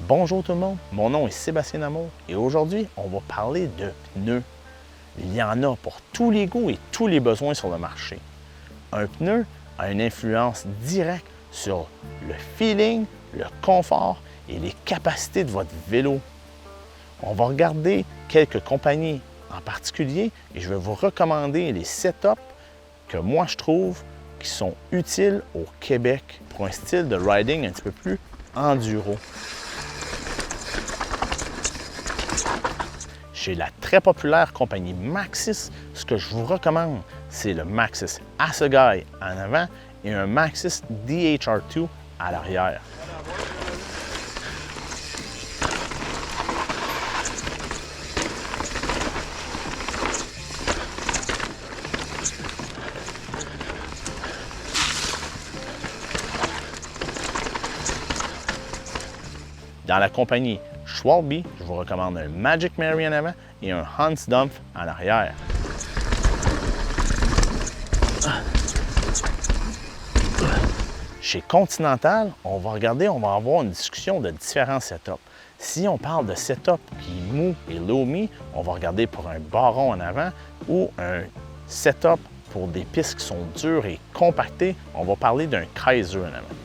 Bonjour tout le monde, mon nom est Sébastien Amour et aujourd'hui, on va parler de pneus. Il y en a pour tous les goûts et tous les besoins sur le marché. Un pneu a une influence directe sur le feeling, le confort et les capacités de votre vélo. On va regarder quelques compagnies en particulier et je vais vous recommander les setups que moi je trouve qui sont utiles au Québec pour un style de riding un petit peu plus enduro. Chez la très populaire compagnie Maxxis, ce que je vous recommande, c'est le Maxxis Assegai en avant et un Maxxis DHR2 à l'arrière. Dans la compagnie Schwalbe, je vous recommande un Magic Mary en avant et un Hans Dampf en arrière. Chez Continental, on va avoir une discussion de différents setups. Si on parle de setup qui est mou et low-me, on va regarder pour un baron en avant ou un setup pour des pistes qui sont dures et compactées, on va parler d'un Kaiser en avant.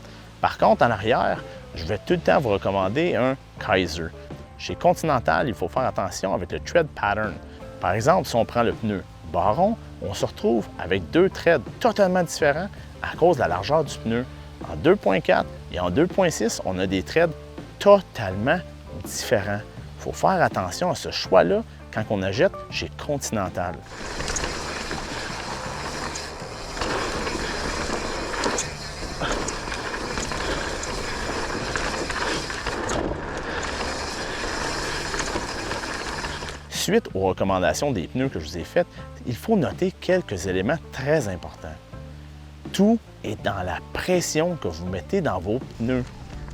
Par contre, en arrière, je vais tout le temps vous recommander un Kaiser. Chez Continental, il faut faire attention avec le tread pattern. Par exemple, si on prend le pneu baron, on se retrouve avec deux treads totalement différents à cause de la largeur du pneu. En 2.4 et en 2.6, on a des treads totalement différents. Il faut faire attention à ce choix-là quand on achète chez Continental. Suite aux recommandations des pneus que je vous ai faites, il faut noter quelques éléments très importants. Tout est dans la pression que vous mettez dans vos pneus.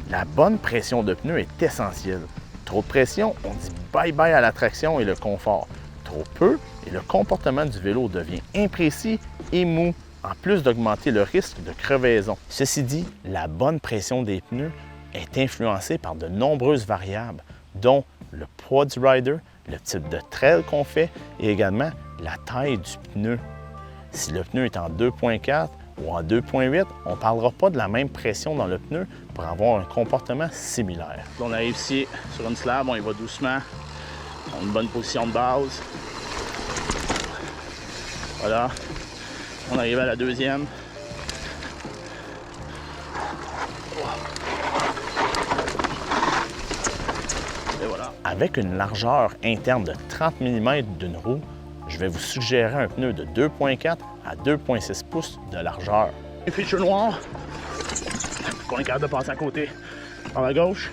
La bonne pression de pneus est essentielle. Trop de pression, on dit bye-bye à la traction et le confort. Trop peu, et le comportement du vélo devient imprécis et mou, en plus d'augmenter le risque de crevaison. Ceci dit, la bonne pression des pneus est influencée par de nombreuses variables, dont le poids du rider, le type de trail qu'on fait et également la taille du pneu. Si le pneu est en 2.4 ou en 2.8, on ne parlera pas de la même pression dans le pneu pour avoir un comportement similaire. On arrive ici sur une slab, on y va doucement, on a une bonne position de base. Voilà, on arrive à la deuxième. Avec une largeur interne de 30 mm d'une roue, je vais vous suggérer un pneu de 2.4 à 2.6 pouces de largeur. Les features noires, qu'on est capable de passer à côté par la gauche.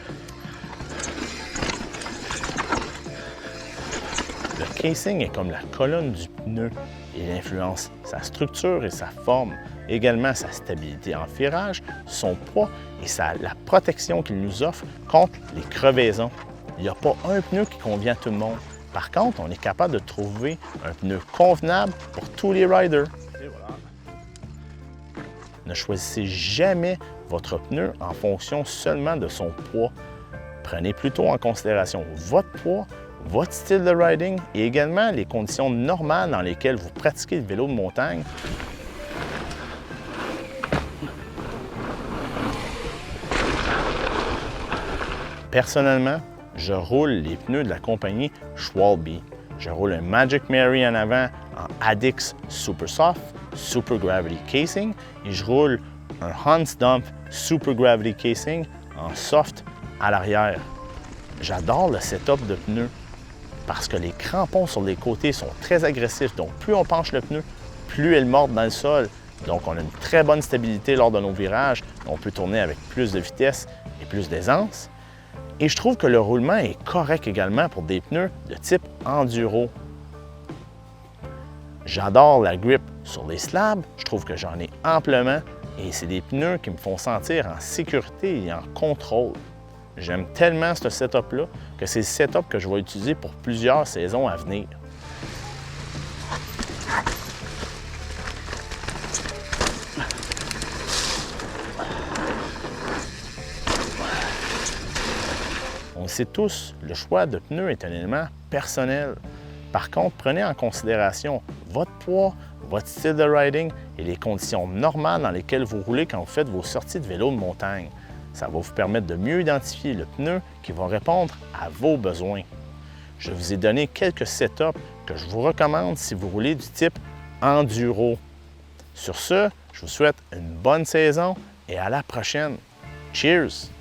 Le casing est comme la colonne du pneu. Il influence sa structure et sa forme, également sa stabilité en ferrage, son poids et la protection qu'il nous offre contre les crevaisons. Il n'y a pas un pneu qui convient à tout le monde. Par contre, on est capable de trouver un pneu convenable pour tous les riders. Et voilà. Ne choisissez jamais votre pneu en fonction seulement de son poids. Prenez plutôt en considération votre poids, votre style de riding et également les conditions normales dans lesquelles vous pratiquez le vélo de montagne. Personnellement, je roule les pneus de la compagnie Schwalbe. Je roule un Magic Mary en avant en Addix Super Soft, Super Gravity Casing et je roule un Hans Dampf Super Gravity Casing en soft à l'arrière. J'adore le setup de pneus parce que les crampons sur les côtés sont très agressifs. Donc plus on penche le pneu, plus elle morde dans le sol. Donc on a une très bonne stabilité lors de nos virages. On peut tourner avec plus de vitesse et plus d'aisance. Et je trouve que le roulement est correct également pour des pneus de type enduro. J'adore la grip sur les slabs, je trouve que j'en ai amplement et c'est des pneus qui me font sentir en sécurité et en contrôle. J'aime tellement ce setup-là que c'est le setup que je vais utiliser pour plusieurs saisons à venir. On le sait tous, le choix de pneus est un élément personnel. Par contre, prenez en considération votre poids, votre style de riding et les conditions normales dans lesquelles vous roulez quand vous faites vos sorties de vélo de montagne. Ça va vous permettre de mieux identifier le pneu qui va répondre à vos besoins. Je vous ai donné quelques setups que je vous recommande si vous roulez du type enduro. Sur ce, je vous souhaite une bonne saison et à la prochaine. Cheers!